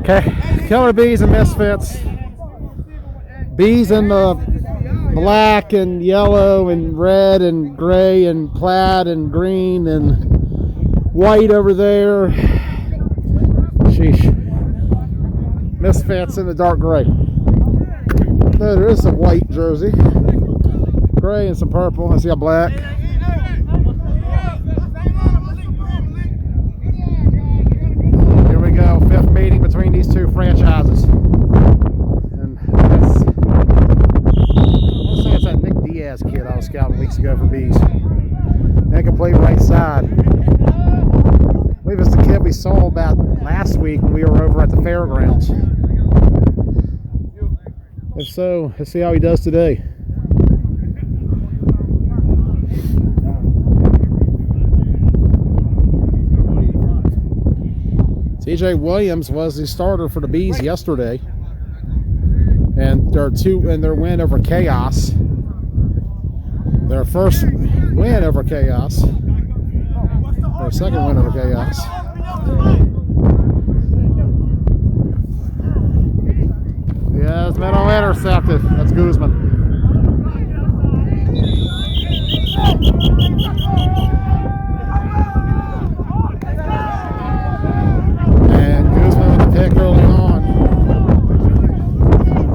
Okay, Killer Bees and Misfits. Bees in the black and yellow and red and gray and plaid and green and white over there. Sheesh. Misfits in the dark gray. No, there is some white jersey. Gray and some purple. I see a black. Here we go. Fifth meeting between these two franchises. And that's, I'll say it's that Nick Diaz kid I was scouting weeks ago for Bees. Incomplete right side. I believe it's the kid we saw about last week when we were over at the fairgrounds. If so, let's see how he does today. TJ Williams was the starter for the Bees yesterday, and their win over Chaos, their first win over Chaos, their second win over Chaos. Yeah, it's middle intercepted. That's Guzman. And Guzman with the pick early on.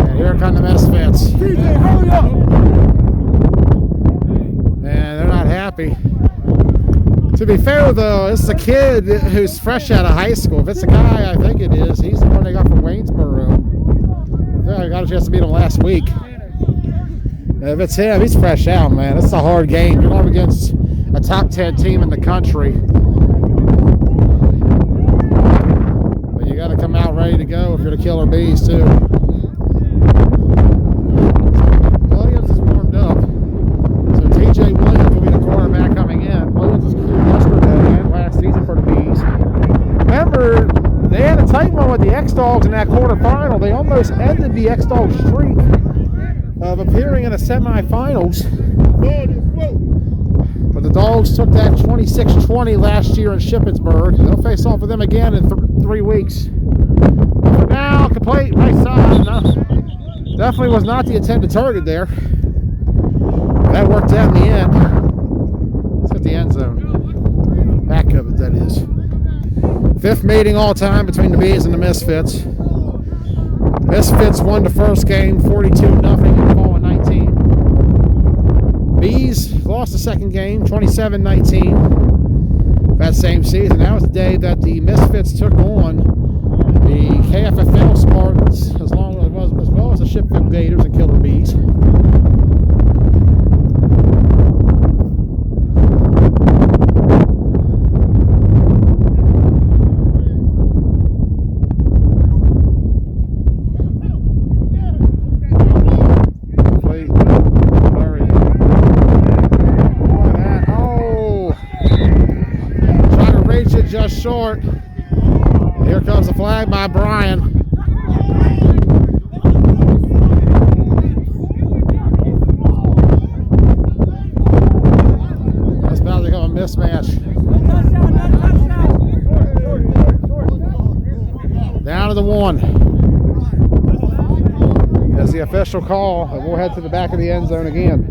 And here come the Misfits. And they're not happy. To be fair, though, this is a kid who's fresh out of high school. If it's a guy, I think it is. He's the one they got from Waynesboro. I got a chance to meet him last week. If it's him, he's fresh out, man. It's a hard game. You're going against a top 10 team in the country. But you got to come out ready to go if you're the Killer Bees, too. Williams is warmed up. So TJ Williams will be the quarterback coming in. Williams was cleared yesterday and last season for the Bees. Remember, they had a tight one with the X-Dogs in that quarterfinal. They almost ended the X-Dog streak of appearing in the semifinals. But the Dogs took that 26-20 last year in Shippensburg. They'll face off with them again in 3 weeks. For now, complete right side. No, definitely was not the intended target there. That worked out in the end. Let's hit the end zone. Back of it, that is. Fifth meeting all time between the Bees and the Misfits. Misfits won the first game 42-0 in fall of 19. Bees lost the second game 27-19 that same season. That was the day that the Misfits took on the KFFL Spartans as well as the Shipville Gators and Killer Bees. Just short. Here comes the flag by Brian. That's about to become a mismatch. Down to the 1. That's the official call, and we'll head to the back of the end zone again.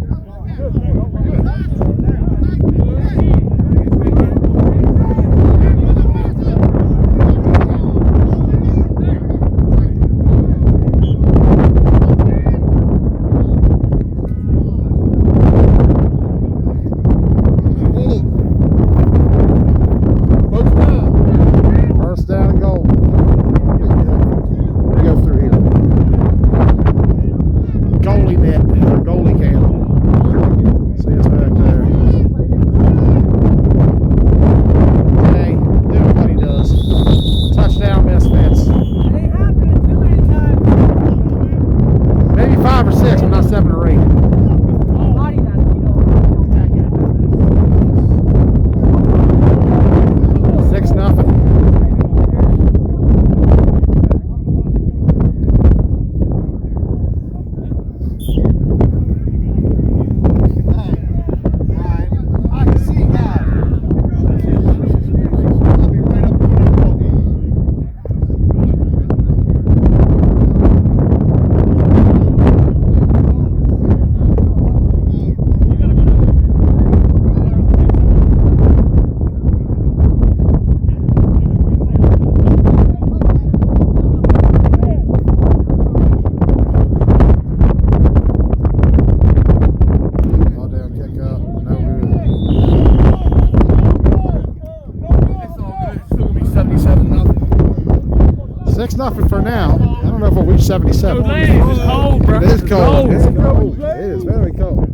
nothing for now. I don't know if we'll reach 77. It's cold, bro. It is cold. It's cold. It is very cold.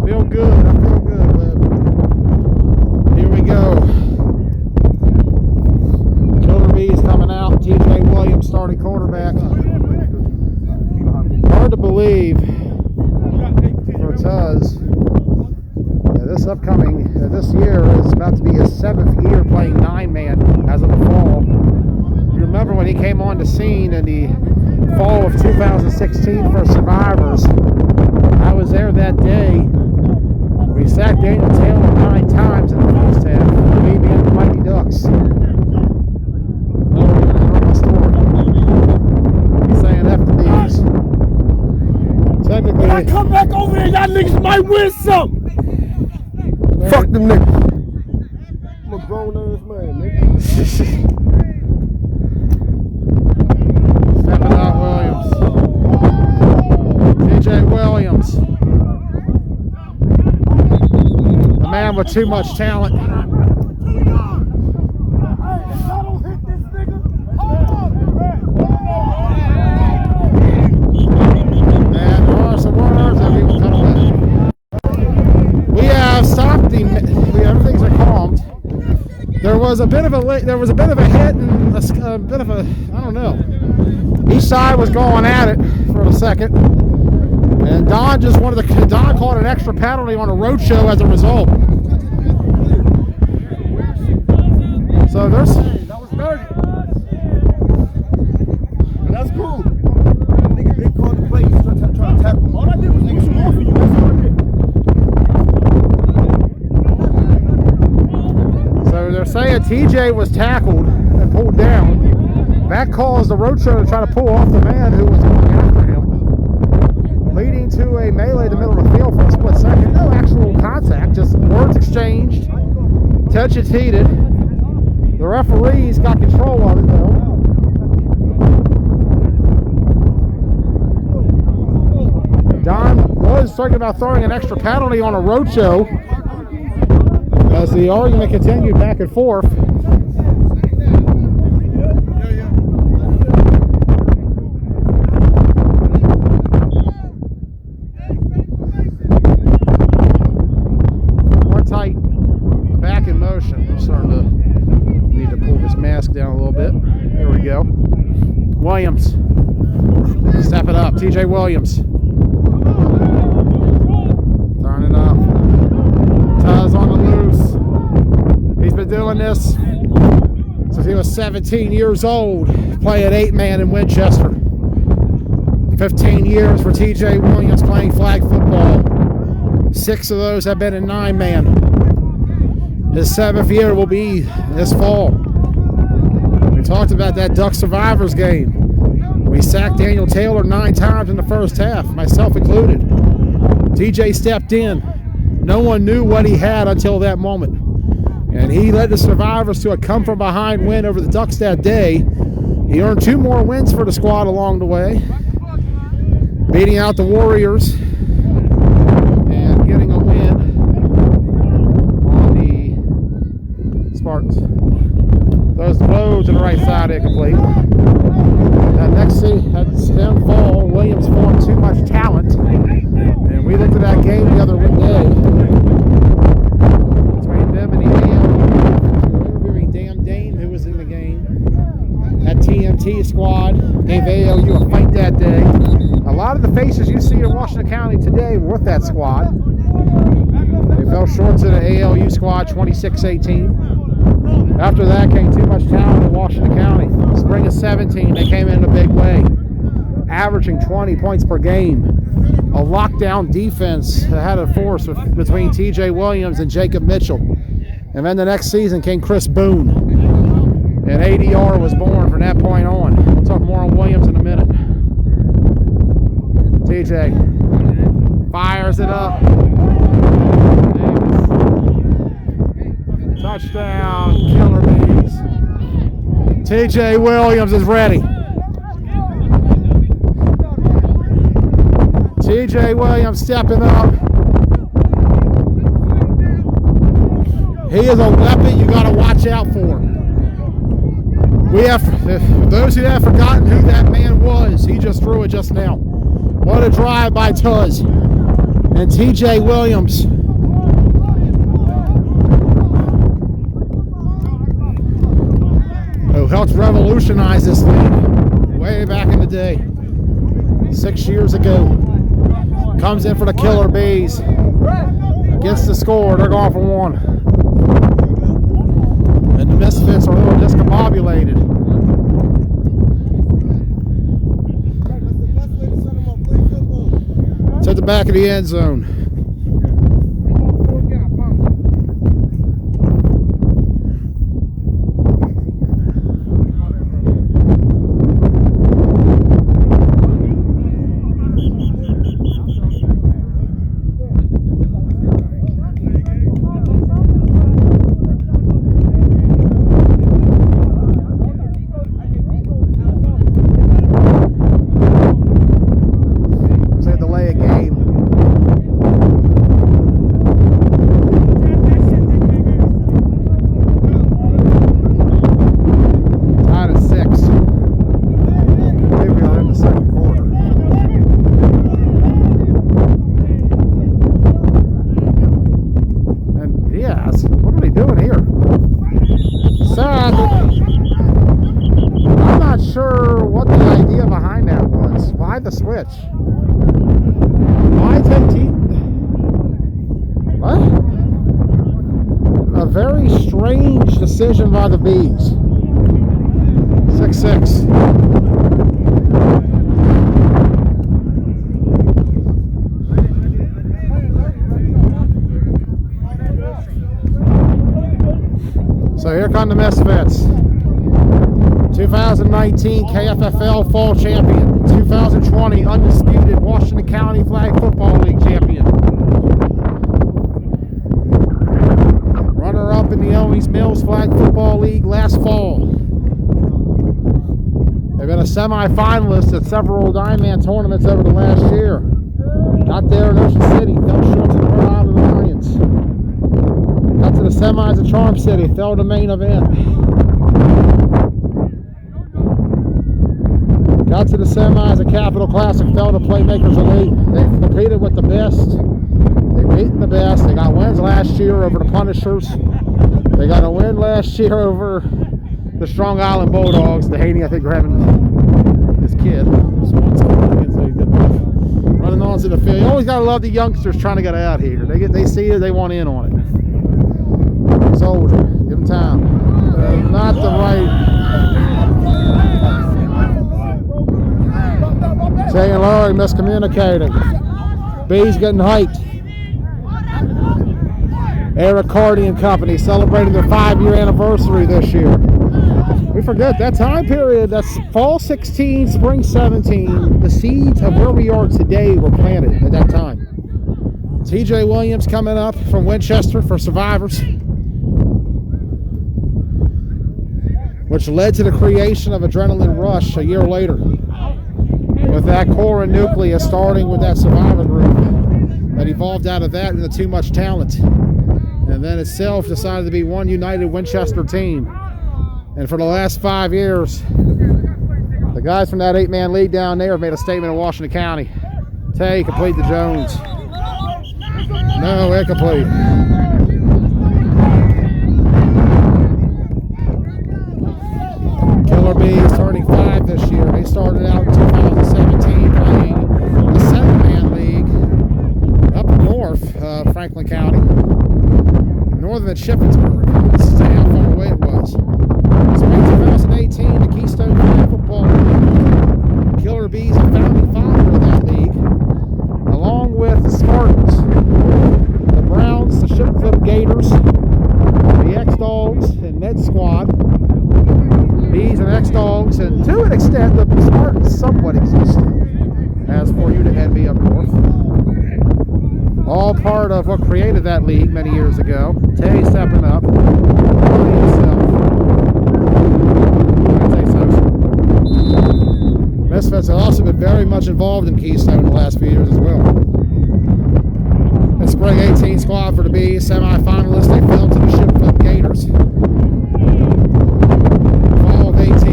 Feel good. I feel good, man. Here we go. Killer Bees coming out. TJ Williams starting quarterback. Hard to believe for Tuz. This year is about to be his 7th year playing 9-man as of the fall. You remember when he came on the scene in the fall of 2016 for Survivors. I was there that day. We sacked Daniel Taylor 9 times in the first half. We beat the Mighty Ducks. Oh, you're gonna hear my story. He's saying F the Bees. Technically, When I come back over there, y'all niggas might win some. Fuck them niggas. I'm a grown ass man, nigga. Stepping out Williams. TJ Williams. A man with too much talent. And there are some words that we will cut away. We have stopped everything's calmed. There was a bit of a hit and a bit of a, I don't know. Each side was going at it for a second, and Don caught an extra penalty on a roadshow as a result. So there's. That was dirty. But that's cool. Nigga big called the play. He's trying to tackle him. All I did was push him off of you. That's what I did. So they're saying TJ was tackled and pulled down. That caused the roadshow to try to pull off the man who was going after him, leading to a melee in the middle of the field for a split second. No actual contact, just words exchanged. Touch is heated. The referees got control of it though. Don was talking about throwing an extra penalty on a roadshow as the argument continued back and forth. More tight, back in motion. I'm starting to need to pull this mask down a little bit. There we go. Williams, step it up. TJ Williams. Turn it up. Tuz on the loose. He's been doing this since he was 17 years old, playing 8-man in Winchester. 15 years for TJ Williams playing flag football. 6 of those have been in 9-man. His 7th year will be this fall. We talked about that Duck Survivors game. We sacked Daniel Taylor 9 times in the first half, myself included. TJ stepped in. No one knew what he had until that moment. And he led the Survivors to a come-from-behind win over the Ducks that day. He earned 2 more wins for the squad along the way, beating out the Warriors and getting a win on the Spartans. Those blows to the right side incomplete. That next stem fall, Williams formed too much talent. And we looked at that game the other day between them and ALU. We were interviewing Dan Dane, who was in the game. That TMT squad gave ALU a fight that day. A lot of the faces you see in Washington County today were with that squad. They fell short to the ALU squad 26-18. After that came too much talent in Washington County. Spring of 17, they came in a big way, averaging 20 points per game. A lockdown defense that had a force between TJ Williams and Jacob Mitchell. And then the next season came Chris Boone. And ADR was born from that point on. We'll talk more on Williams in a minute. TJ fires it up. Touchdown, Killer Bees. TJ Williams is ready. TJ Williams stepping up. He is a weapon you got to watch out for. Those who have forgotten who that man was, he just threw it just now. What a drive by Tuz and TJ Williams. Who helped revolutionize this league way back in the day, 6 years ago. Comes in for the Killer Bees. Gets the score. They're going for one. And the Misfits are a little discombobulated. To the back of the end zone. The switch. Why take what? A very strange decision by the Bees. 6-6. So here come the Misfits. 2019 KFFL Fall Champion. 2020 undisputed Washington County Flag Football League champion. Runner-up in the Owings Mills Flag Football League last fall. They've been a semi-finalist at several Diamond tournaments over the last year. Got there in Ocean City, fell short to the Rhode Island Lions. Got to the semis at Charm City, fell to the main event. Got to the semis at Capital Classic, fell to Playmakers Elite. They've competed with the best. They've beaten the best. They got wins last year over the Punishers. They got a win last year over the Strong Island Bulldogs. The Haney, I think, grabbing his kid. Running onto the field. You always got to love the youngsters trying to get out here. They see it, they want in on it. Soldier, give them time. Not the right. Jay and Laurie miscommunicating. Bees getting hyped. Eric Cardi and Company celebrating their 5-year anniversary this year. We forget that time period. That's fall 16, spring 17. The seeds of where we are today were planted at that time. TJ Williams coming up from Winchester for Survivors, which led to the creation of Adrenaline Rush a year later, with that core and nucleus starting with that Survivor group that evolved out of that into Too Much Talent, and then itself decided to be one united Winchester team. And for the last 5 years, the guys from that 8-man league down there have made a statement in Washington County. Tay, complete the Jones. No, incomplete. Killer Bees turning 5 this year. They started out in 2017 playing the 7-man league up north, Franklin County, northern than Shippensburg. This is how far away it was. Spring 2018, the Keystone Flag Football League. Killer Bees are founding father of that league, along with the Spartans, the Browns, the Shipflip Gators, the X-Dogs, and Ned Squad. Bees and X-Dogs, and to an extent, the Spartans somewhat exist, as for you to envy up north. All part of what created that league many years ago. Tay stepping up. Misfits have also been very much involved in Keystone in the last few years as well. The spring 18 squad for the Bees, semi-finalists, they fell to the Shipflip Gators. Fall of 18,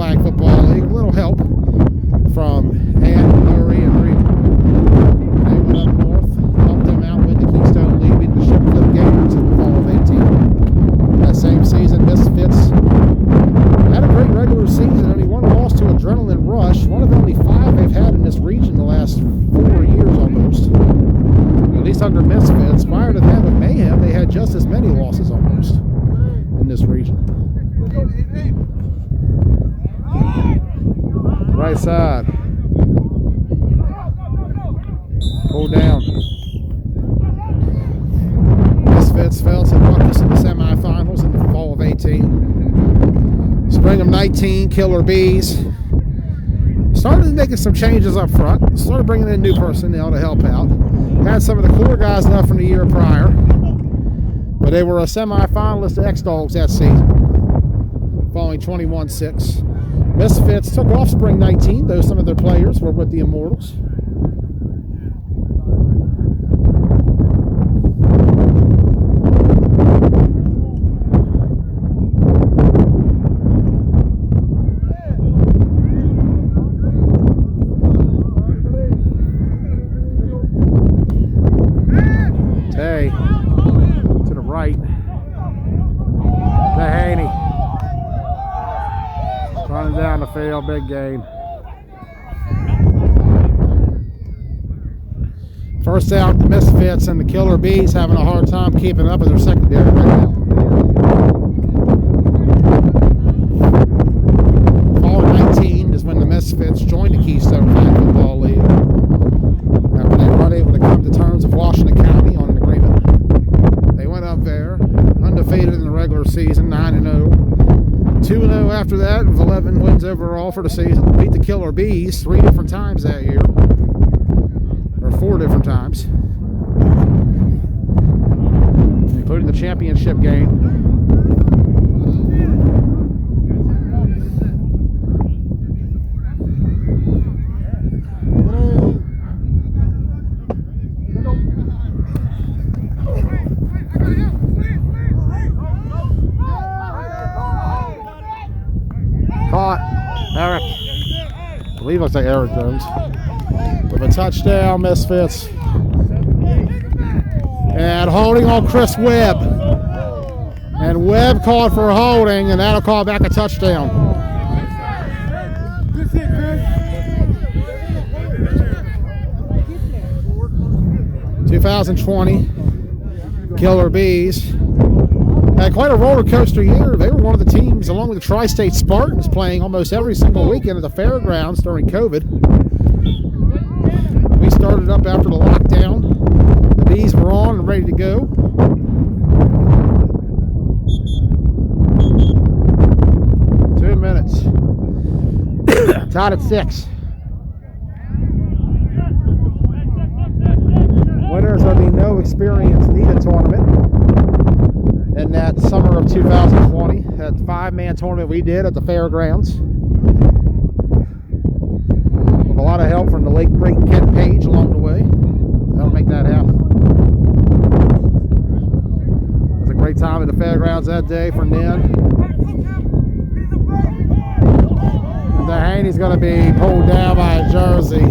Flag Football League. A little help from Ann, Murray, and Reed. They went up north, helped them out with the Keystone League, beat the Shipflip Gators in the fall of 18. That same season, Misfits had a great regular season, only one loss to Adrenaline Rush, one of the only 5 they've had in this region the last 4 years almost. At least under Misfits. Prior to that with Mayhem, they had just as many losses almost in this region. Right side. Pull down. Misfits fell to Ruckus in the semifinals in the fall of 18. Spring of 19, Killer Bees. Started making some changes up front. Started bringing in new personnel to help out. Had some of the core guys enough from the year prior. But they were a semi-finalist at X-Dogs that season, falling 21-6. Misfits took off spring 19, though some of their players were with the Immortals. Tay to the right. Haney running down the field, big game. First out, the Misfits and the Killer Bees having a hard time keeping up with their secondary right now. Fall of 19 is when the Misfits joined the Keystone Flag Football League after they were unable to come to terms with Washington County on an agreement. They went up there, undefeated in the regular season, 9-0. 2-0 after that, with 11 wins overall for the season. Beat the Killer Bees 3 different times that year. Or 4 different times. Including the championship game. Caught. Eric. I believe I say Eric Jones. With a touchdown, Misfits. And holding on Chris Webb. And Webb called for holding, and that'll call back a touchdown. That's it, Chris. 2020. Killer Bees. Had quite a roller coaster year. They were one of the teams, along with the Tri-State Spartans, playing almost every single weekend at the fairgrounds during COVID. We started up after the lockdown. The Bees were on and ready to go. Two minutes. Tied at 6. Winners of the No Experience Needed tournament in that summer of 2020, that 5-man tournament we did at the fairgrounds. With a lot of help from the late great Ken Page along the way. That'll make that happen. It was a great time at the fairgrounds that day for Nen. And the Haney's going to be pulled down by a jersey.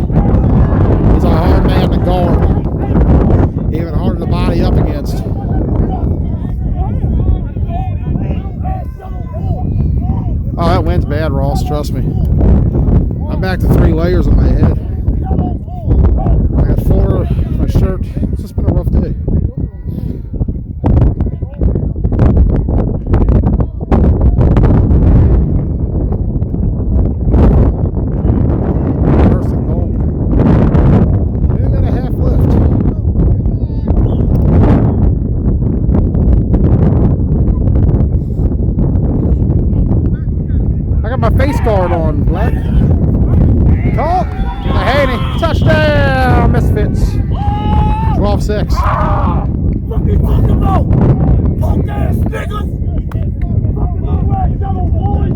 He's a hard man to guard. Even harder to body up against. Oh, that wind's bad, Ross. Trust me. I'm back to 3 layers on my head. I got 4 on my shirt. It's just been a rough day. First and goal. We got a half lift. I got my face guard on, Black. Call. The Haney. Touchdown, Misfits. 12-6. What you talking about? Punk ass niggas! Fuck my way, yellow boy!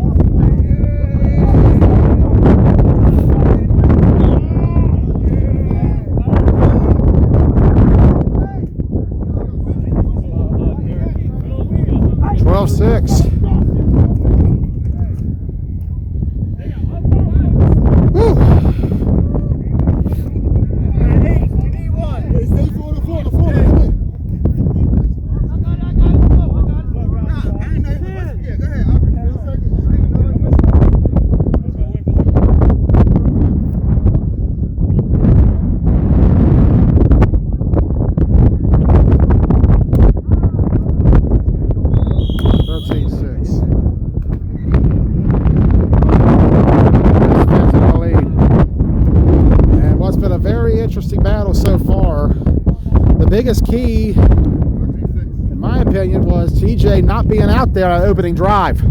biggest key, in my opinion, was TJ not being out there on opening drive. He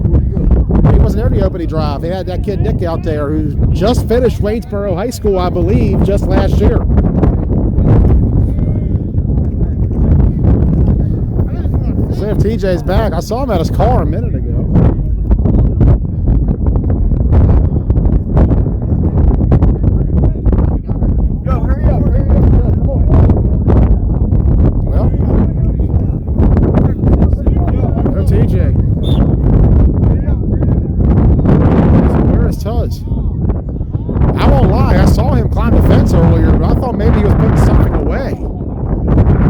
wasn't there the opening drive. They had that kid Nick out there who just finished Waynesboro High School, I believe, just last year. See if TJ's back. I saw him at his car a minute ago. Yo, hurry up. Come on. Well, no TJ. Where is Tuz? I won't lie, I saw him climb the fence earlier, but I thought maybe he was putting something away.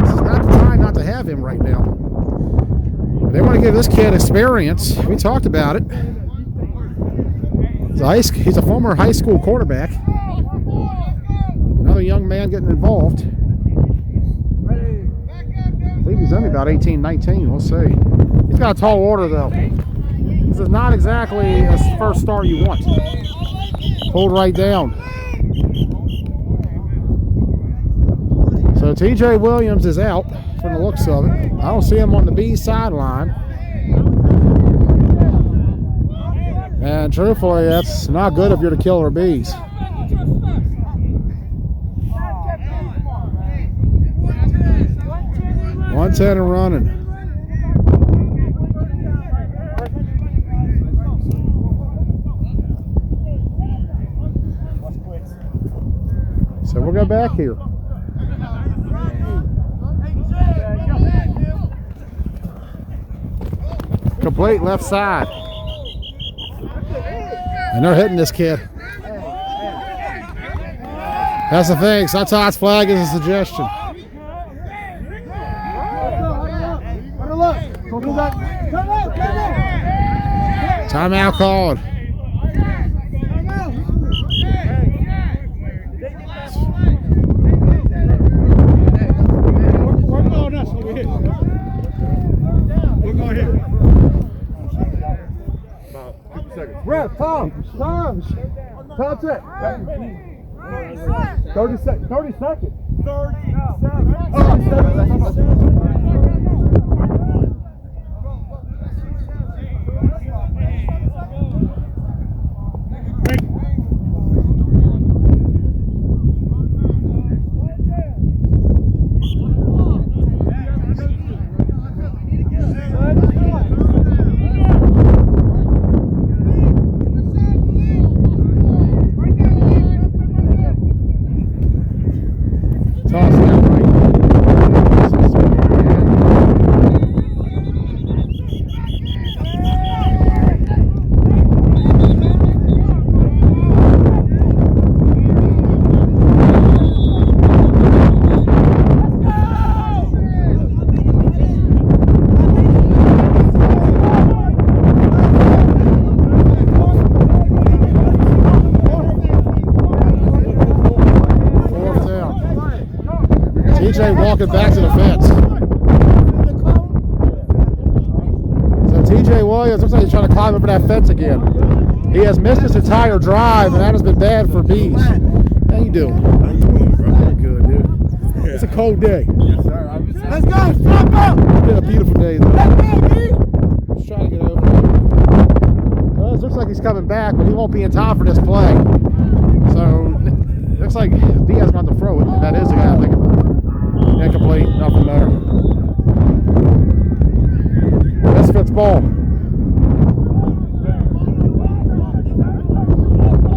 This is not the time not to have him right now. They want to give this kid experience. We talked about it. He's a former high school quarterback. Another young man getting involved. I believe he's only about 18, 19. We'll see. He's got a tall order, though. This is not exactly a first start you want. Pulled right down. So TJ Williams is out from the looks of it. I don't see him on the B sideline. And truthfully, that's not good if you're the killer bees. 110 and running. So we'll go back here. Complete left side. And they're hitting this kid. That's the thing. Sometimes flag is a suggestion. Timeout called. Ref, Tom check. 30 seconds. 30 seconds. 30 seconds. Walking back to the fence. So TJ Williams looks like he's trying to climb over that fence again. He has missed his entire drive, and that has been bad for bees. How you doing? How you doing, bro? I'm good, dude. It's a cold day. Yes, sir. Let's go, stop up! It's been a beautiful day, though. Just trying to get over it. Well, it looks like he's coming back, but he won't be in time for this play. So it looks like Diaz got to throw it. That is the guy I'm thinking about. Incomplete, nothing there. Misfits ball.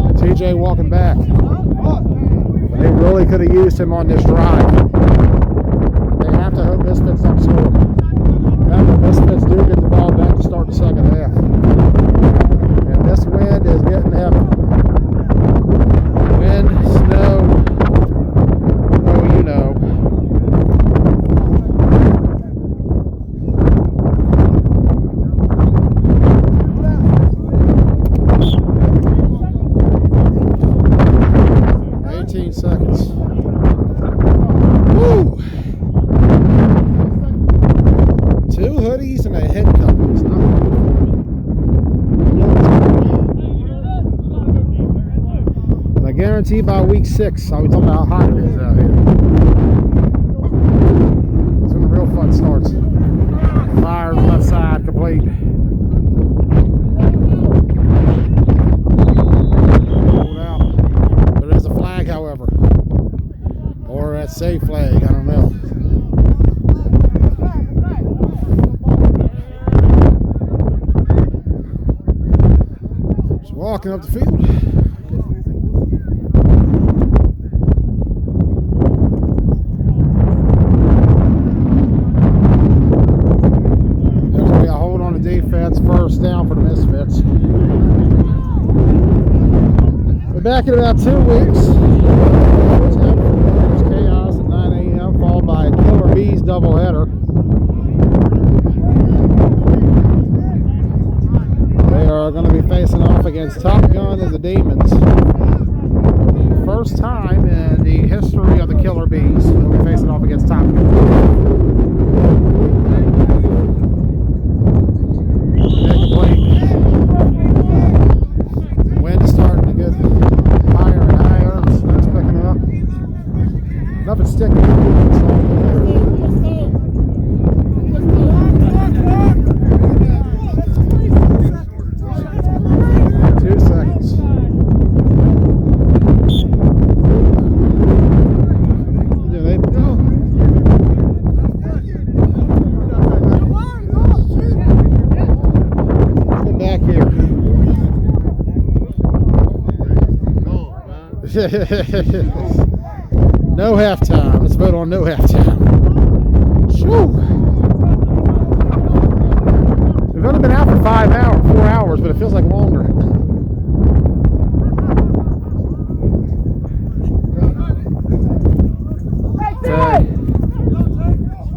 And TJ walking back. But they really could have used him on this drive. They have to hope Misfits don't score. Remember, Misfits do get the ball back to start the second half. And this wind is getting heavy. Wind, snow, oh, you know. Seconds. Woo! 2 hoodies and a head cover. It's not and I guarantee by week 6, I'll be talking about how hot it is out here. blocking up the field. There'll be a hold on the defense, first down for the Misfits. We're back in about 2 weeks. There's chaos at 9 a.m. followed by a Killer Bees doubleheader. They are going to be facing off against Top Gun and the Demons. The first time in the history of the Killer Bees, they'll be facing off against Top Gun. Wind is starting to get higher and higher. The snow's picking up. Nothing sticking. 2 seconds. Get back here. No halftime. Let's vote on no halftime. Shoo. We've only been out for 4 hours, but it feels like longer. Okay.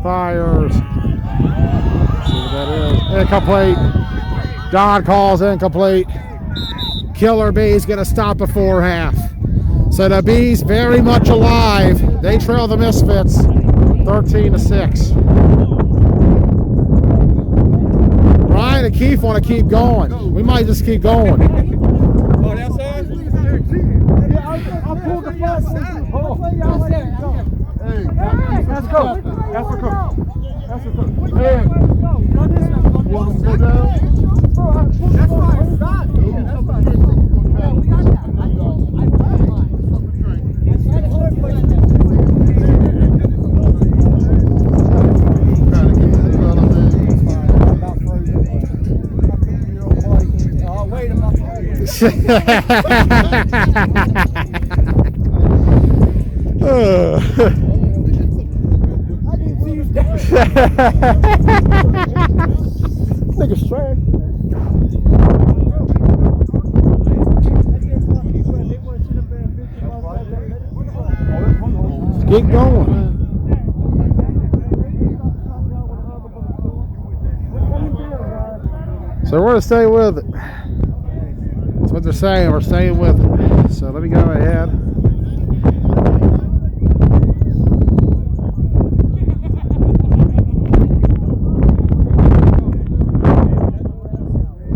Fires. Let's see what that is. Incomplete. Don calls incomplete. Killer Bees gonna stop before half. So the Bees very much alive. They trail the Misfits 13-6. Brian and Keith want to keep going. We might just keep going. Oh, that's all? I pulled the flag. Hey, let's go. That's the coach. That's the coach. Hey, you want to go down? That's fine. Stop. That's fine. We got that. Nigga straight. Keep going. So we're going to stay with it. That's what they're saying. We're staying with it. So let me go ahead.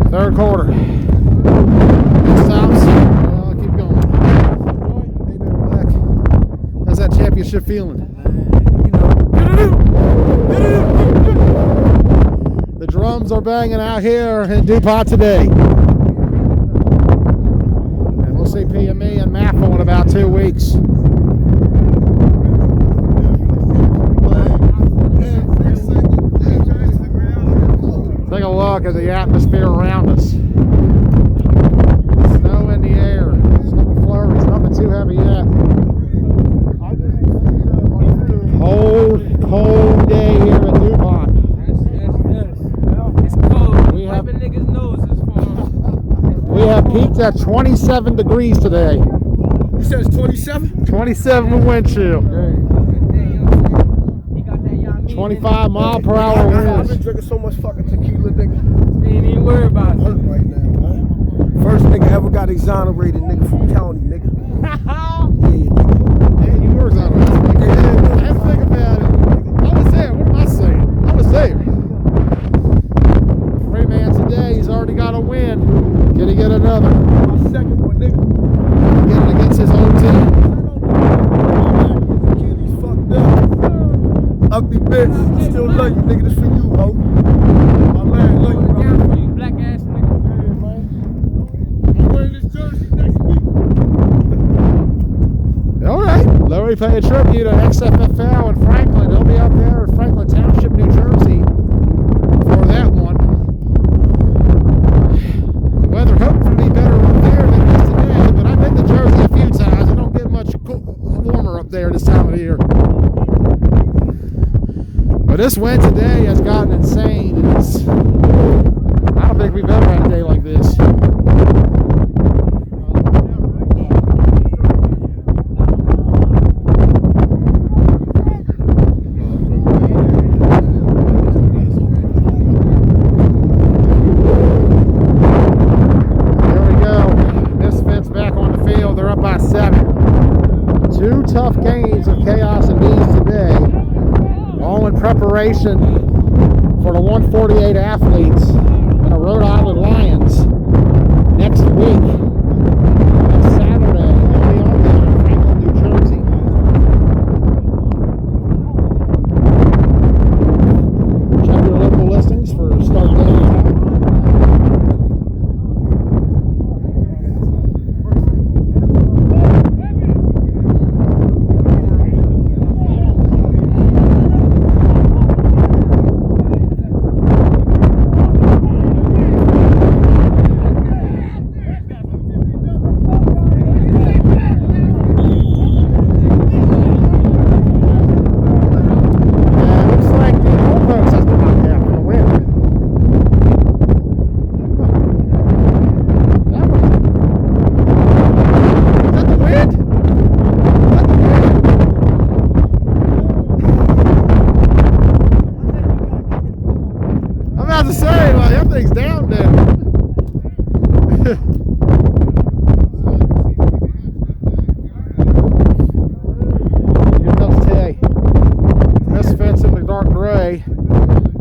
Third quarter. Stops. Keep going. Hey there, Black. How's that championship feeling? The drums are banging out here in DuPont today. And we'll see PME and MAFO in about 2 weeks. Take a look at the atmosphere around us. Snow in the air. Some flurries. Nothing too heavy yet. Cold day here in DuPont. It's cold. Wiping niggas' noses for We have peaked at 27 degrees today. You said it's 27? 27 with wind chill. 25 mile per hour I've winds. been drinking so much fucking tequila, nigga. Ain't even worry about Hurt it. right now, man. First nigga ever got exonerated, nigga, from county, nigga. Yeah, nigga. Yeah, you were on it. Let's think about it. I was there. What am I saying? I was there. Free man today. He's already got a win. Can he get another? My second one, nigga. Get it against his own team. Achilles fucked up. Ugly bitch. Still love you, nigga. This for you, ho. My man, love you, bro. Down for you, black ass nigga. I'm wearing this jersey next week. All right. Larry pay a tribute to XFFL in Franklin. He'll be up there in Franklin Township, New Jersey for that one. The weather hopefully be better up there This wind today has gotten insane. And I don't think we've ever had a day like this. There we go. Misfits back on the field. They're up by 7. 2 tough games of chaos and bees today. All in preparation for the 148 athletes and the Rhode Island Lions next week. Next Saturday, they'll be on there in Franklin, New Jersey. Check your local listings for start date and time.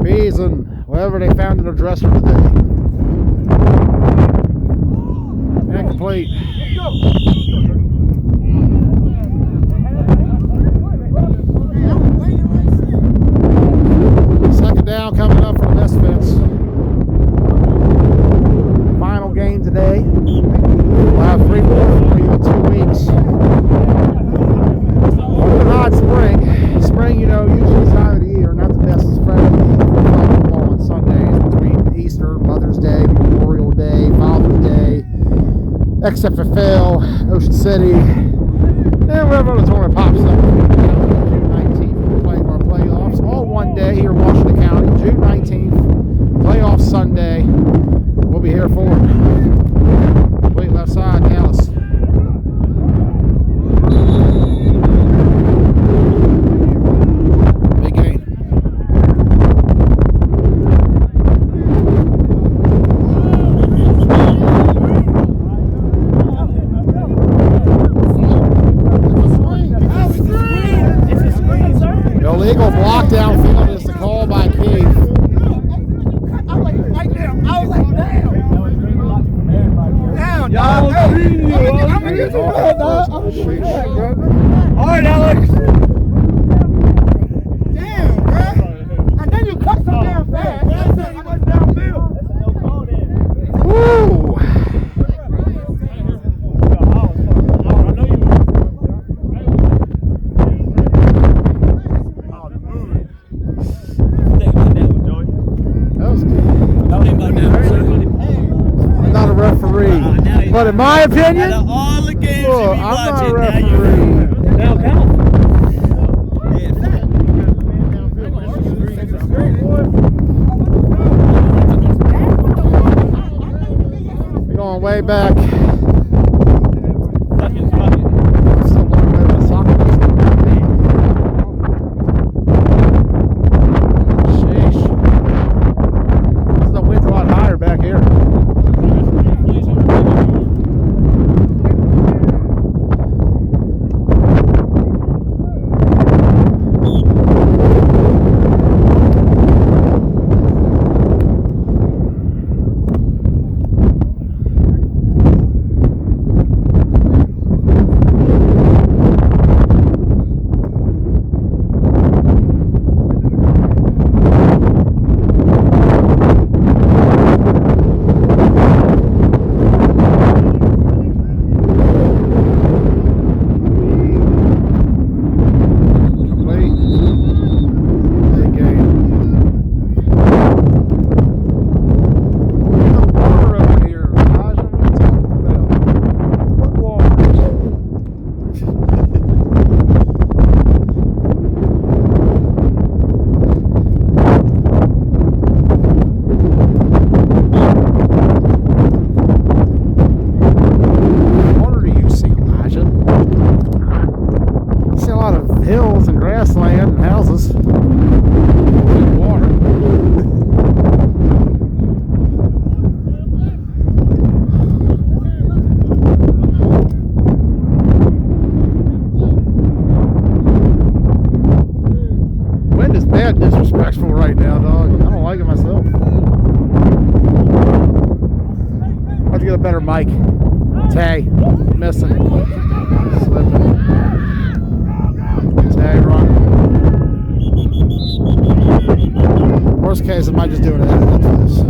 Bees and whatever they found in their dresser today. And complete. Second down coming up for the Misfits. Final game today. We'll have 3 more for you in 2 weeks. What an odd spring. Spring, you know, usually this time of the year, not the best friend on Sundays between Easter, Mother's Day, Memorial Day, Father's Day, XFL, Ocean City, and wherever the tournament pops up. June 19th, we're playing our playoffs. All one day here in Washington County. June 19th, playoff Sunday. We'll be here for it. Complete left side, Dallas. Illegal block downfield is the call by Keith. I was like, right there. I was like, damn. Damn, Y'all dog. Hey, seen you, I'm gonna get you back, dog. I'm gonna get you back, bro. All right, Alex. Damn, bro. And then you cut so damn fast. That's it. You went downfield. Woo! I'm not a referee, but in my opinion, Out of all the games you be I'm not a watching, referee. Now count. We're going way back. Sheesh. The wind's a lot higher back here. thinking to myself. I have to get a better mic. Tay, missing. Slipping. Tay, wrong. Worst case, I might just do an edit after this.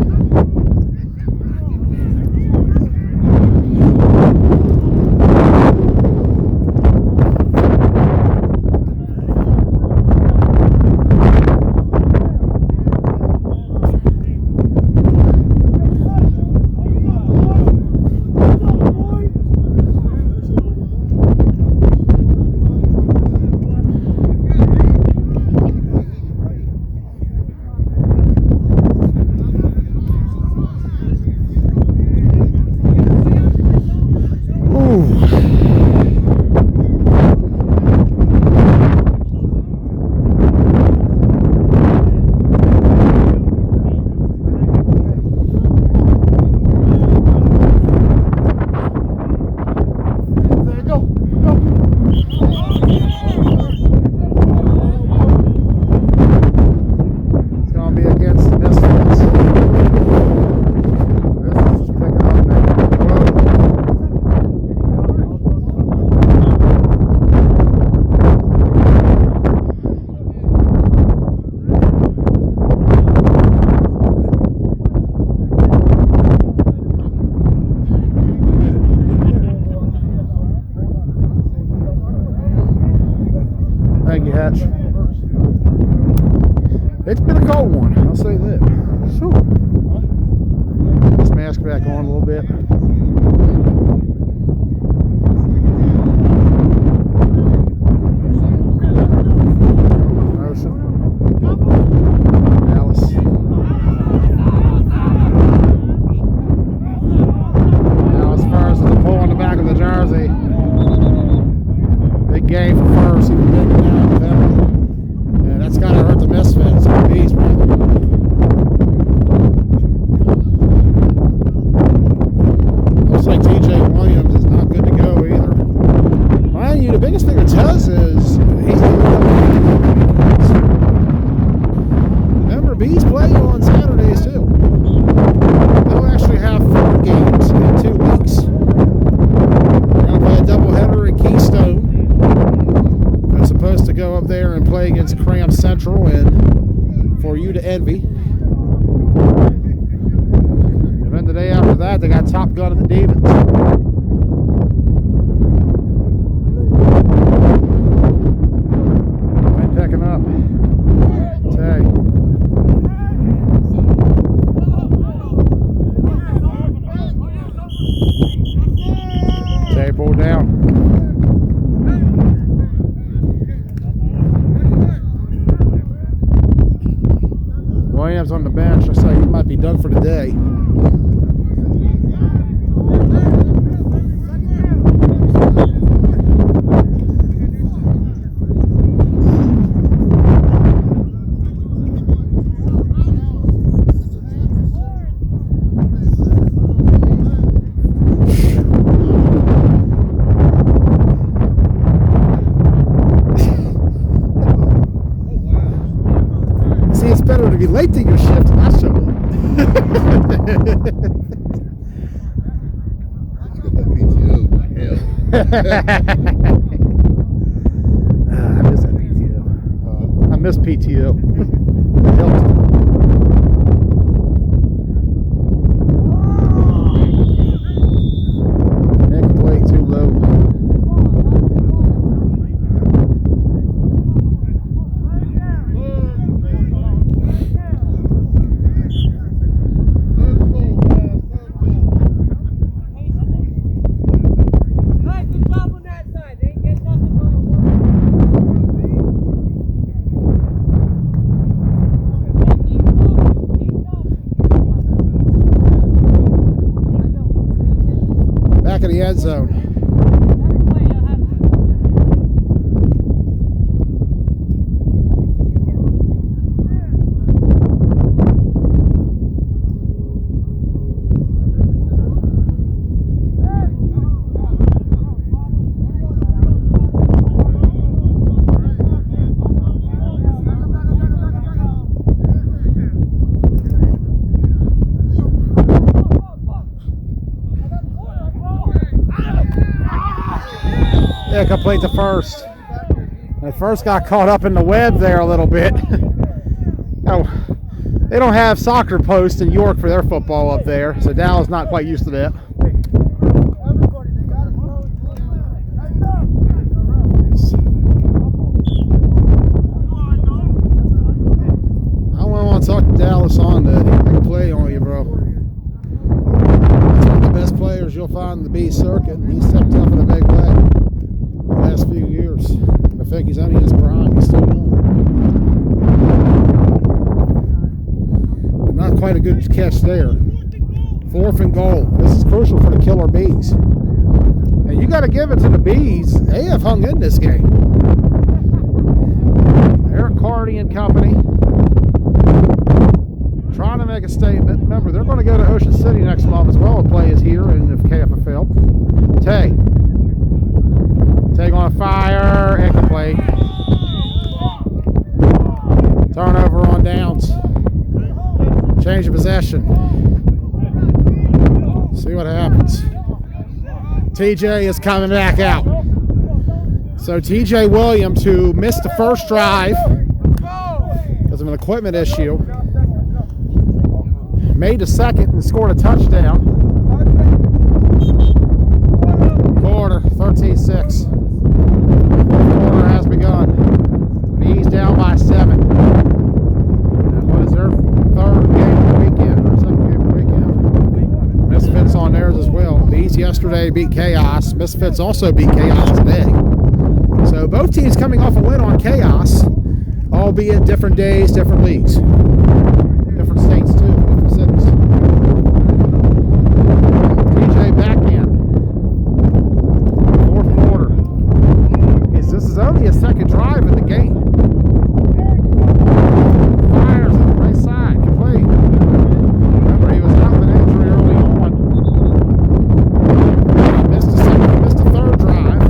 Thank you, Hatch. It's been a cold one, I'll say that. Whew. This mask back on a little bit. Ocean. Dallas. Now, as far as the pull on the back of the jersey, big game for first. Even bigger now in November. And that's gotta hurt the Misfits and the Beast, probably. Looks like TJ Williams is not good to go either. Mind you, the biggest thing with Tuz is he's remember, Bees play on Saturdays too. They'll actually have 4 games in 2 weeks. They're gonna play a doubleheader in Keystone. They're supposed to go up there and play against Cram Central and for you to envy. And then the day after that, they got Top Gun and the Demons. Wind picking up. Tay. Tay pulled down. Williams on the bench. Looks like he might be done for the day. See, it's better to be late to your shift than not show up. I miss that PTO. I miss PTO. It helped. Neck plate too low. Back in the end zone. Incomplete to first. And first got caught up in the web there a little bit. Oh, they don't have soccer posts in York for their football up there, so Dallas not quite used to that. I wouldn't want to talk to Dallas on the play on you, bro. Some of the best players you'll find in the B circuit, and he's stepped up in a big way the last few years. I think he's only in his prime. He's still young. But not quite a good catch there. 4th and goal. This is crucial for the Killer Bees. And you got to give it to the Bees. They have hung in this game. Eric Carty and company trying to make a statement. Remember, they're going to go to Ocean City next month as well. The play is here in the KFFL. Tay on fire. Incomplete. Turnover on downs. Change of possession. See what happens. TJ is coming back out. So TJ Williams, who missed the first drive because of an equipment issue, made the second and scored a touchdown. Quarter, 13-6. Quarter has begun. Bees down by 7. And what is their third game of the weekend, or second game of the weekend? Misfits on theirs as well. Bees yesterday beat Chaos. Misfits also beat Chaos today. So both teams coming off a win on Chaos, albeit different days, different leagues. Different states too, different cities. TJ back in. 4th quarter. This is only a second drive in the game. Fires at the right side. Complete. Remember, he was out with an injury early on. Missed the third drive.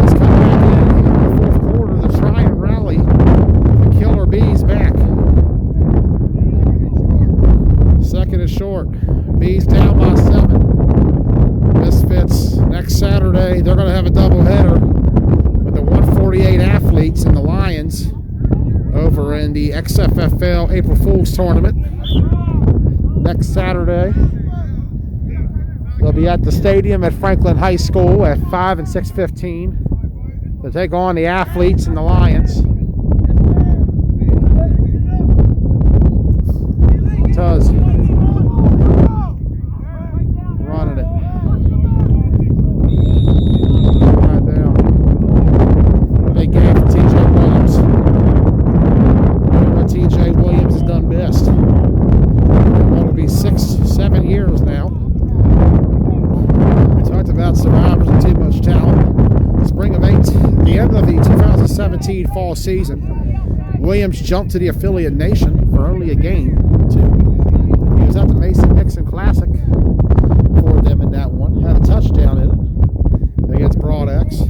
He's come back in the 4th quarter to try and rally the Killer Bees back. Second is short. Bees down by 7. Misfits next Saturday. They're going to have a doubleheader with the 148 Athletes and the Lions over in the XFFL April Fool's Tournament next Saturday. They'll be at the stadium at Franklin High School at 5 and 6:15. They'll take on the Athletes and the Lions. Tuz running it. Right down. Big game for TJ Williams. Doing what TJ Williams has done best. It'll be 6-7 years now. We talked about survivors and too much talent. Spring of 8, the end of the 2017 fall season, Williams jumped to the affiliate nation for only a game. He was at the Mason-Dixon Classic for them in that one. Had a touchdown in it against Broad X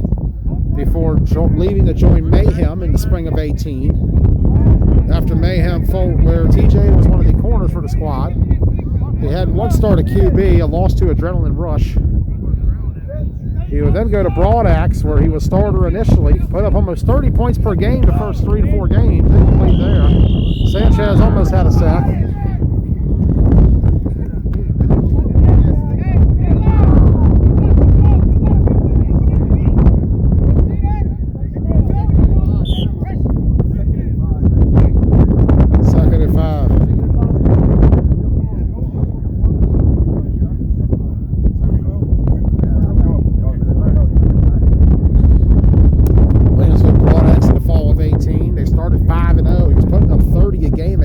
before leaving to join Mayhem in the spring of 18. After Mayhem folded, where TJ was one of the corners for the squad. He had one start at QB, a loss to Adrenaline Rush. He would then go to Broad Axe, where he was starter initially, put up almost 30 points per game the first 3 to 4 games. Didn't play there. Sanchez almost had a sack. Second and 5.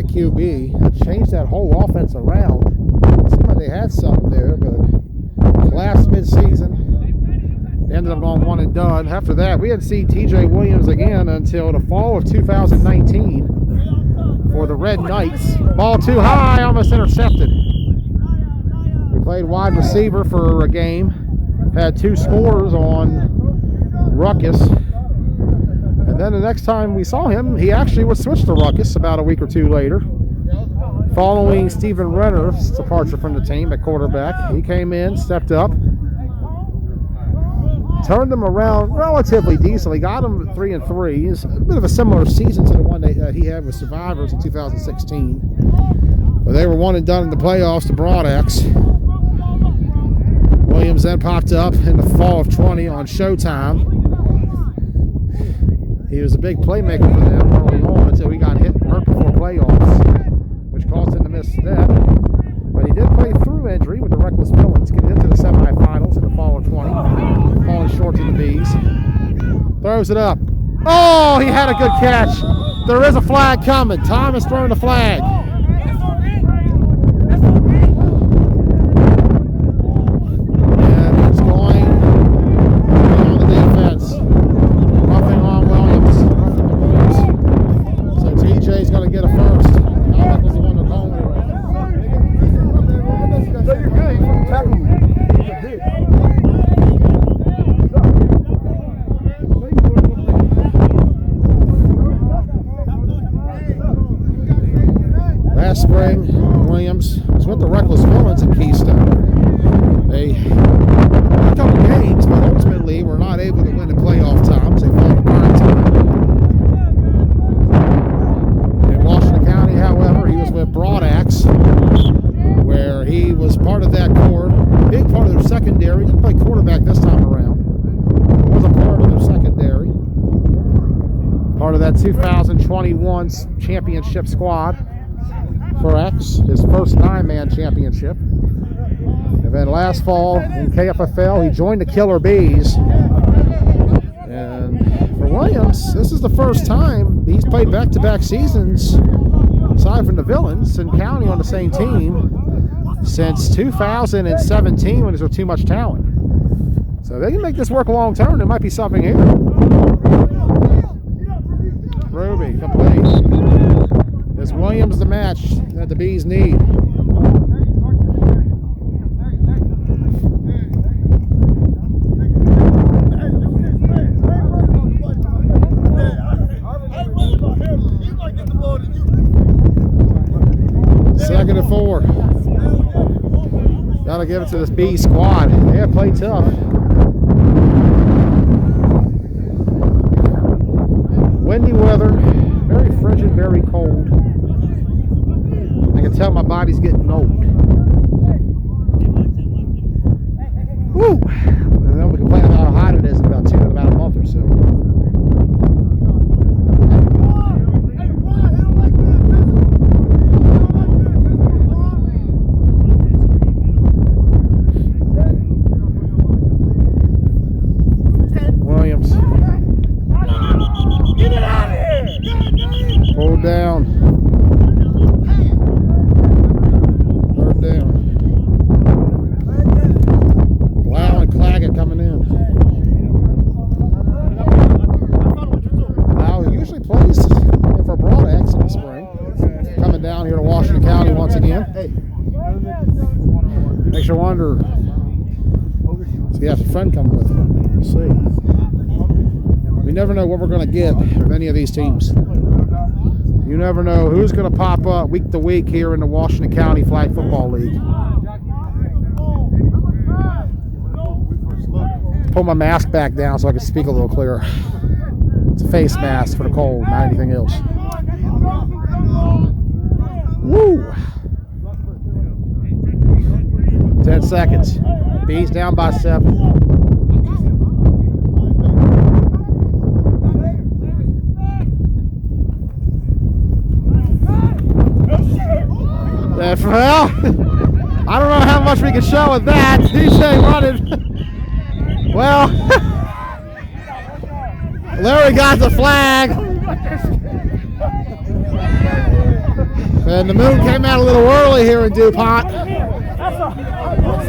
QB. Changed that whole offense around. It seemed like they had something there, but last mid-season ended up on 1 and done. After that, we hadn't seen TJ Williams again until the fall of 2019 for the Red Knights. Ball too high, almost intercepted. We played wide receiver for a game. Had 2 scores on Ruckus. And then the next time we saw him, he actually was switched to Ruckus about a week or 2 later. Following Stephen Renner's departure from the team at quarterback, he came in, stepped up. turned them around relatively decently. Got them 3-3. It's a bit of a similar season to the one that he had with Survivors in 2016. But they were one and done in the playoffs to Broadex. Williams then popped up in the fall of 20 on Showtime. He was a big playmaker for them early on until he got hurt before playoffs, which caused him to miss step. But he did play through injury with the Reckless Villains, getting into the semifinals in the fall of 20, falling short to the Bees. Throws it up. Oh, he had a good catch. There is a flag coming. Tom is throwing the flag. Last spring, Williams was with the Reckless Villains in Keystone. They won a couple games, but ultimately were not able to win in playoff times. They fell to prime time. In Washington County, however, he was with Broadax, where he was part of that core, big part of their secondary. Didn't play quarterback this time around. Was a part of their secondary. Part of that 2021 championship squad. For X, his first 9-man championship. And then last fall in KFFL, he joined the Killer Bees. And for Williams, this is the first time he's played back-to-back seasons, aside from the Villains, in county on the same team since 2017 when there was too much talent. So they can make this work long term. There might be something here. Ruby, complete. Is Williams the match that the Bees need? Second and 4. Gotta give it to this Bee squad. They have played tough. Windy weather, very frigid, very cold. I can tell my body's getting old. Woo! And then we complain about how hot it is in about a month or so. Williams. Get it out of here! Hold down. Third down. Blau and Claggett coming in. Blau usually plays for Broadax in the spring. Coming down here to Washington County once again. Makes you wonder. So he has a friend coming with him. We'll see. We never know what we're going to get with any of these teams. You never know who's going to pop up week to week here in the Washington County Flag Football League. Pull my mask back down so I can speak a little clearer. It's a face mask for the cold, not anything else. Woo! 10 seconds. Bees down by 7. Well, I don't know how much we can show with that. DJ running. Well, Larry got the flag. And the moon came out a little early here in DuPont. That's a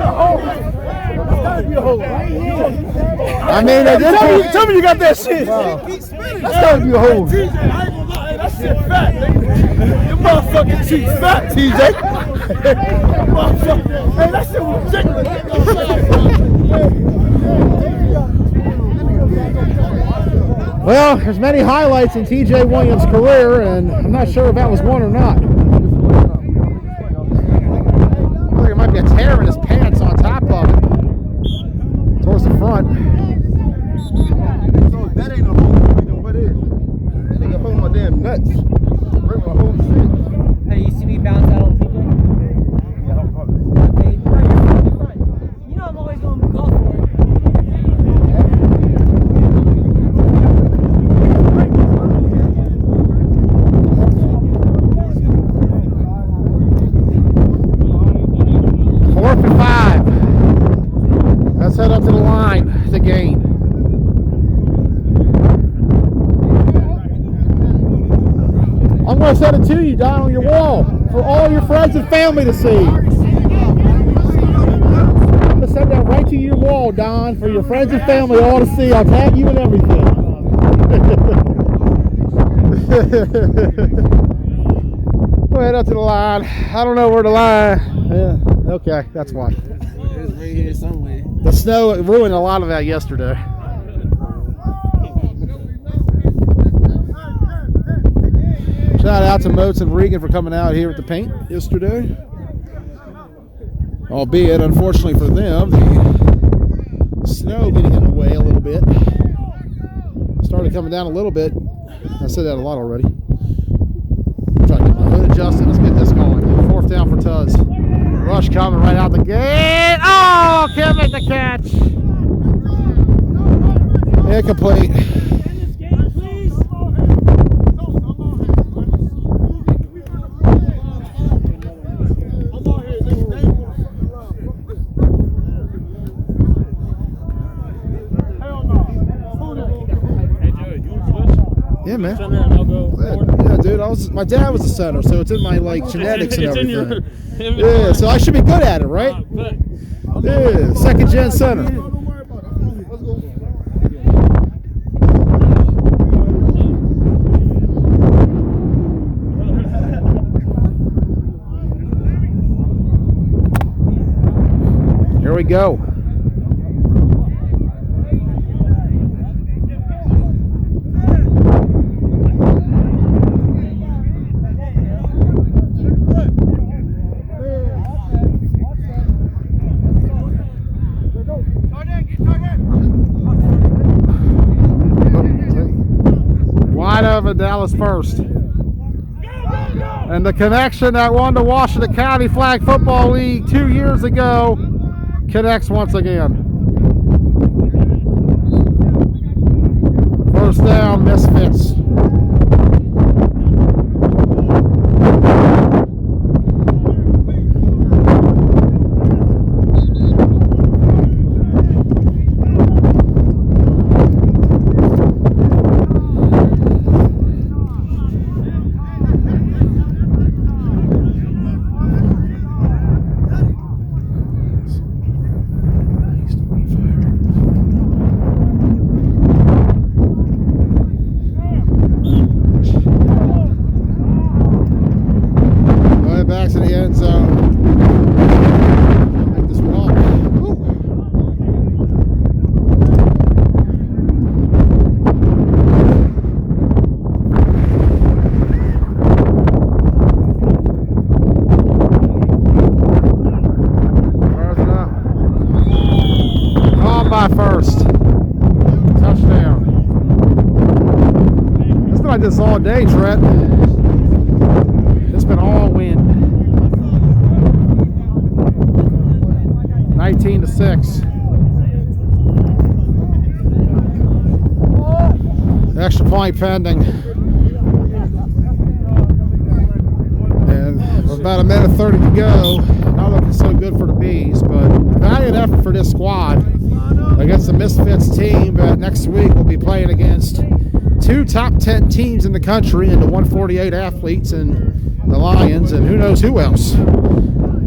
hole. That's gotta be a hole. I mean, they did Tell me you got that shit. That's gotta be a hole. TJ, I ain't gonna lie. That shit fat, nigga. Your motherfucking cheeks fat, TJ. Hey, that shit was ridiculous. Well, there's many highlights in TJ Williams' career, and I'm not sure if that was one or not. I think there might be a tear in his pants on top of it, towards the front. to gain. I'm going to send it to you, Don, on your wall for all your friends and family to see. I'm going to send that right to your wall, Don, for your friends and family all to see. I'll tag you and everything. We'll head up to the line. I don't know where the line. Yeah, okay, that's why. It's right here somewhere. The snow ruined a lot of that yesterday. Shout out to Moats and Regan for coming out here with the paint yesterday. Albeit, unfortunately for them, the snow getting in the way a little bit. Started coming down a little bit. I said that a lot already. Trying to get my hood adjusted. Let's get this going. 4th down for Tuds. Rush coming right out the gate. Oh, can't make the catch. Incomplete. Yeah, man. Yeah, dude. My dad was a center, so it's in my genetics and everything. Yeah, so I should be good at it, right? Yeah, 2nd gen center. Here we go. Over Dallas first. And the connection that won the Washington County Flag Football League 2 years ago connects once again. 1st down, Misfits. Back to the end zone. Make this walk. On by first. Touchdown. It's been like this all day, Trent. It's been all wind. 19-6. Extra point pending. And with about 1:30 to go. Not looking so good for the Bees, but valiant effort for this squad against the Misfits team. But next week we'll be playing against 2 top 10 teams in the country and the 148 athletes and the Lions and who knows who else.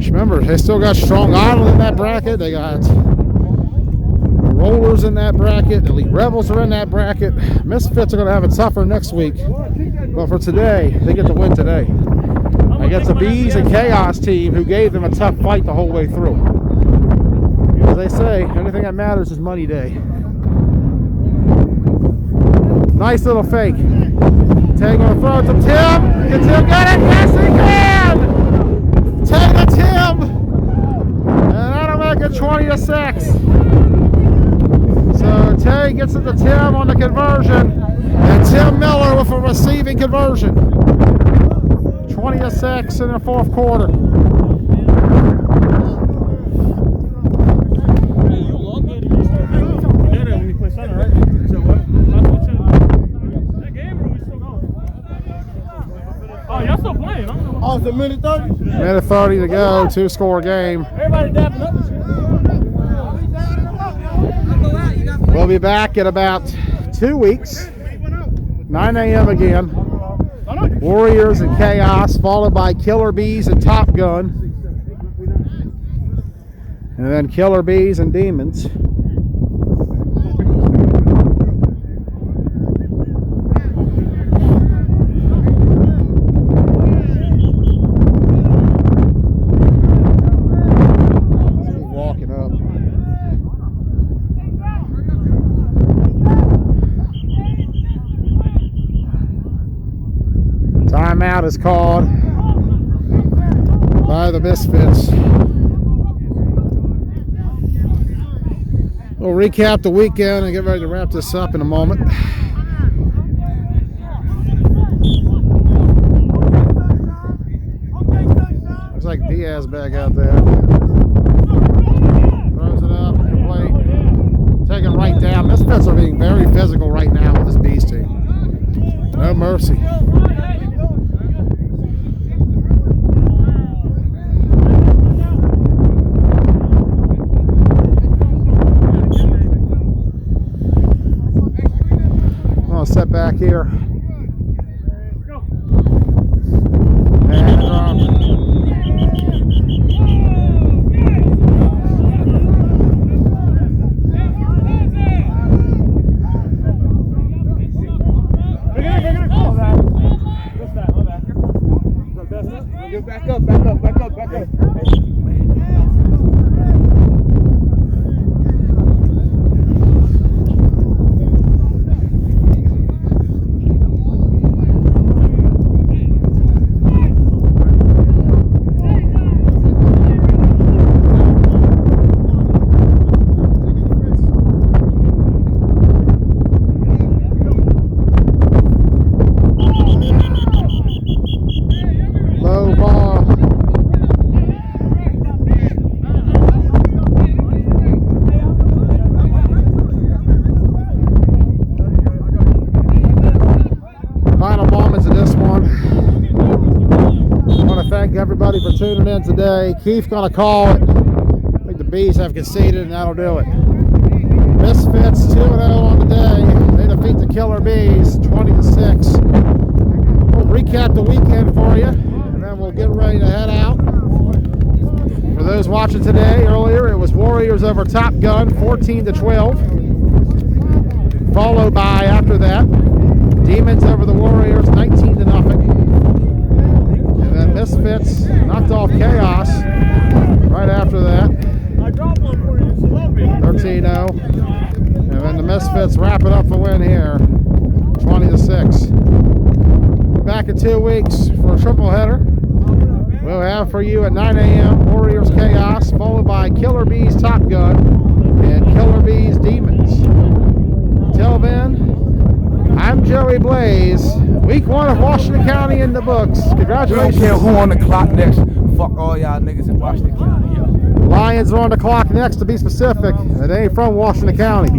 Remember, they still got Strong Island in that bracket. They got the Rollers in that bracket. Elite Rebels are in that bracket. Misfits are going to have it tougher next week. But for today, they get to win today against the Bees and Chaos team who gave them a tough fight the whole way through. As they say, anything that matters is money day. Nice little fake. Tag on the throw to Tim. Can Tim get it? Yes, he can! Tag to Tim! And that'll make it 20-6. So Terry gets it to Tim on the conversion. And Tim Miller with a receiving conversion. 20-6 in the 4th quarter. Oh, it's a minute 30? Minute 30 to go, 2-score game. Everybody dapping up. We'll be back in about 2 weeks, 9 a.m. again. Warriors and Chaos, followed by Killer Bees and Top Gun. And then Killer Bees and Demons. Timeout is called by the Misfits. We'll recap the weekend and get ready to wrap this up in a moment. Looks like Diaz back out there. Throws it up, complete. Taking right down. Misfits are being very physical right now with this Beast team. No mercy. Set back here. And drop. Back up, back up, back up, back up. Low ball. Final moments of this one. I want to thank everybody for tuning in today. Keith's going to call it. I think the Bees have conceded, and that'll do it. Misfits 2-0 on the day. They defeat the Killer Bees 20-6. We'll recap the weekend for you, and then we'll get ready to head out. For those watching today, earlier it was Warriors over Top Gun 14-12. Followed by, after that, Demons over the Warriors 19-0. And then Misfits knocked off Chaos right after that. 13-0. And then the Misfits wrap it up a win here, 20-6. Back in 2 weeks for a triple header. We'll have for you at 9 a.m. Warriors Chaos, followed by Killer Bees Top Gun and Killer Bees Demons. Till then, I'm Joey Blaze. Week 1 of Washington County in the books. Congratulations. We don't care who on the clock next. Fuck all y'all niggas in Washington County, yo. Lions are on the clock next, to be specific. They ain't from Washington County.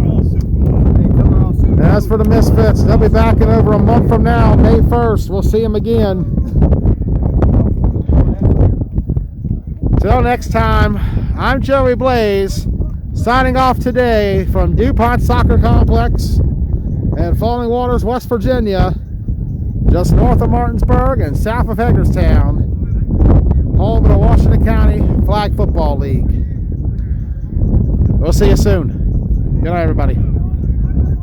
And as for the Misfits, they'll be back in over a month from now, May 1st. We'll see them again. Till next time, I'm Joey Blaze, signing off today from DuPont Soccer Complex and Falling Waters, West Virginia, just north of Martinsburg and south of Hagerstown, home of the Washington County Flag Football League. We'll see you soon. Good night, everybody.